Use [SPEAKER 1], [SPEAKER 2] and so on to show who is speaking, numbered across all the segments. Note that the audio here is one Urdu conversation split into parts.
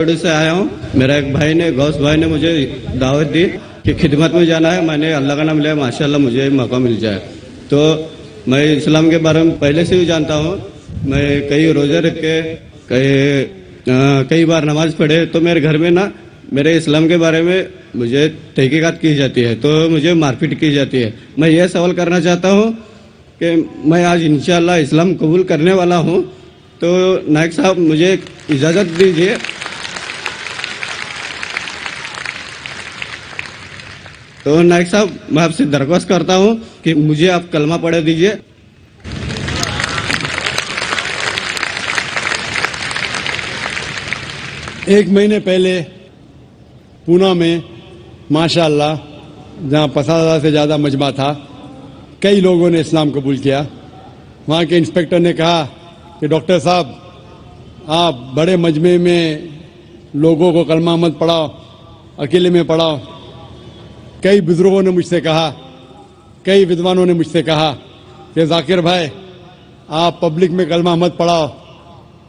[SPEAKER 1] سے آیا ہوں. میرا ایک بھائی نے غوث بھائی نے مجھے دعوت دی کہ خدمت میں جانا ہے. میں نے اللہ کا نام لیا, ماشاءاللہ مجھے موقع مل جائے. تو میں اسلام کے بارے میں پہلے سے ہی جانتا ہوں. میں کئی روزے رکھ کے کئی بار نماز پڑھے. تو میرے گھر میں نا میرے اسلام کے بارے میں مجھے تحقیقات کی جاتی ہے, تو مجھے مار پیٹ کی جاتی ہے. میں یہ سوال کرنا چاہتا ہوں کہ میں آج انشاءاللہ اسلام قبول کرنے والا ہوں. تو نائک صاحب مجھے اجازت دیجیے. تو نائک صاحب میں آپ سے درخواست کرتا ہوں کہ مجھے آپ کلمہ پڑھ دیجیے.
[SPEAKER 2] ایک مہینے پہلے پونا میں ماشاءاللہ جہاں 50,000 سے زیادہ مجمع تھا, کئی لوگوں نے اسلام قبول کیا. وہاں کے انسپیکٹر نے کہا کہ ڈاکٹر صاحب آپ بڑے مجمع میں لوگوں کو کلمہ مت پڑھاؤ, اکیلے میں پڑھاؤ. کئی بزرگوں نے مجھ سے کہا, کئی ودوانوں نے مجھ سے کہا کہ ذاکر بھائی آپ پبلک میں کلمہ مت پڑھاؤ.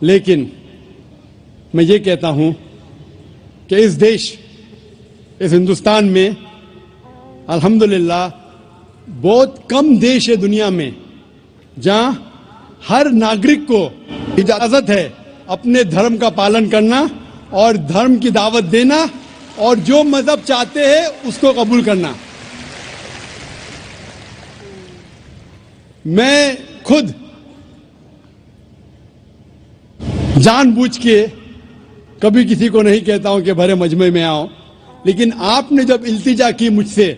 [SPEAKER 2] لیکن میں یہ کہتا ہوں کہ اس دیش, اس ہندوستان میں الحمدللہ بہت کم دیش ہے دنیا میں جہاں ہر ناگرک کو اجازت ہے اپنے دھرم کا پالن کرنا اور دھرم کی دعوت دینا اور جو مذہب چاہتے ہیں اس کو قبول کرنا. میں خود جان بوجھ کے کبھی کسی کو نہیں کہتا ہوں کہ بھرے مجمع میں آؤ, لیکن آپ نے جب التجا کی مجھ سے,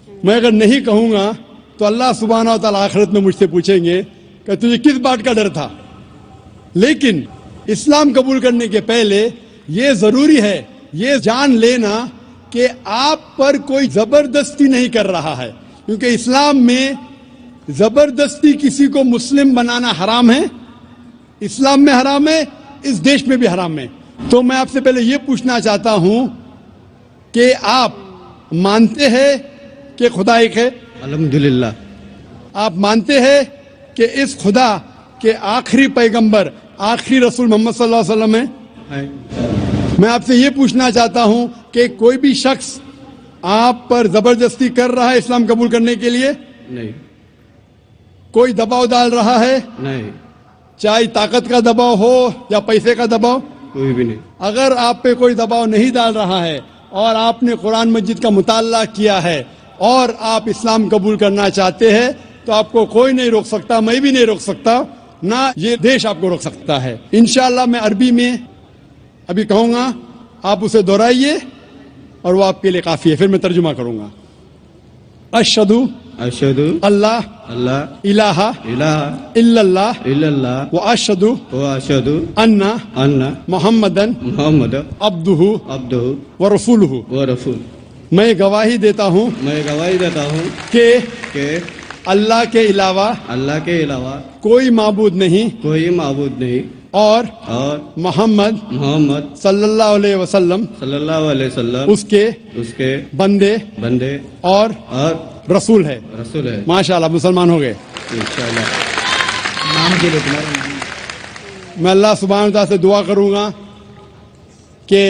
[SPEAKER 2] میں اگر نہیں کہوں گا تو اللہ سبحانہ و تعالیٰ آخرت میں مجھ سے پوچھیں گے کہ تجھے کس بات کا ڈر تھا. لیکن اسلام قبول کرنے کے پہلے یہ ضروری ہے یہ جان لینا کہ آپ پر کوئی زبردستی نہیں کر رہا ہے, کیونکہ اسلام میں زبردستی کسی کو مسلم بنانا حرام ہے. اسلام میں حرام ہے, اس دیش میں بھی حرام ہے. تو میں آپ سے پہلے یہ پوچھنا چاہتا ہوں کہ آپ مانتے ہیں کہ خدا ایک ہے؟
[SPEAKER 1] الحمدللہ.
[SPEAKER 2] آپ مانتے ہیں کہ اس خدا کے آخری پیغمبر, آخری رسول محمد صلی اللہ علیہ وسلم ہیں؟ میں آپ سے یہ پوچھنا چاہتا ہوں کہ کوئی بھی شخص آپ پر زبردستی کر رہا ہے اسلام قبول کرنے کے لیے؟
[SPEAKER 1] نہیں.
[SPEAKER 2] کوئی دباؤ ڈال رہا ہے؟
[SPEAKER 1] نہیں.
[SPEAKER 2] چاہے طاقت کا دباؤ ہو یا پیسے کا دباؤ؟
[SPEAKER 1] کوئی بھی نہیں.
[SPEAKER 2] اگر آپ پہ کوئی دباؤ نہیں ڈال رہا ہے اور آپ نے قرآن مجید کا مطالعہ کیا ہے اور آپ اسلام قبول کرنا چاہتے ہیں تو آپ کو کوئی نہیں روک سکتا, میں بھی نہیں روک سکتا, نہ یہ دیش آپ کو روک سکتا ہے. انشاءاللہ میں عربی میں ابھی کہوں گا, آپ اسے دہرائیے اور وہ آپ کے لیے کافی ہے. پھر میں ترجمہ کروں گا. اشہدو اللہ الہ الا اللہ واشہدو ان محمدن عبدہ ورسولہ. میں گواہی دیتا ہوں کہ اللہ کے علاوہ کوئی معبود نہیں اور محمد صلی اللہ علیہ وسلم اس کے بندے اور رسول ہے. ماشاءاللہ مسلمان ہو گئے. میں اللہ سبحانہ وتعالیٰ سے دعا کروں گا کہ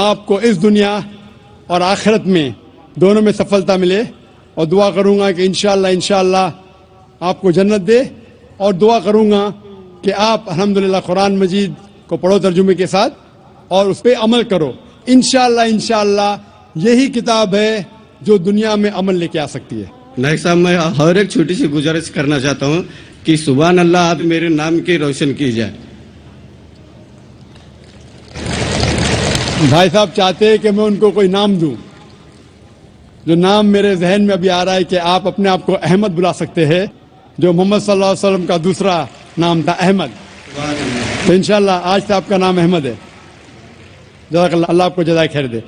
[SPEAKER 2] آپ کو اس دنیا اور آخرت میں دونوں میں سفلتا ملے, اور دعا کروں گا کہ انشاءاللہ آپ کو جنت دے, اور دعا کروں گا کہ آپ الحمدللہ قرآن مجید کو پڑھو ترجمے کے ساتھ اور اس پہ عمل کرو. انشاءاللہ یہی کتاب ہے جو دنیا میں عمل لے کے آ سکتی ہے.
[SPEAKER 1] نائک صاحب میں ہر ایک چھوٹی سی گزارش کرنا چاہتا ہوں کہ سبحان اللہ آپ میرے نام کی روشن کی جائے.
[SPEAKER 2] بھائی صاحب چاہتے ہیں کہ میں ان کو کوئی نام دوں. جو نام میرے ذہن میں ابھی آ رہا ہے کہ آپ اپنے آپ کو احمد بلا سکتے ہیں, جو محمد صلی اللہ علیہ وسلم کا دوسرا نام تھا احمد. تو انشاءاللہ آج سے آپ کا نام احمد ہے. جزاک اللہ, اللہ آپ کو جزائے خیر دے.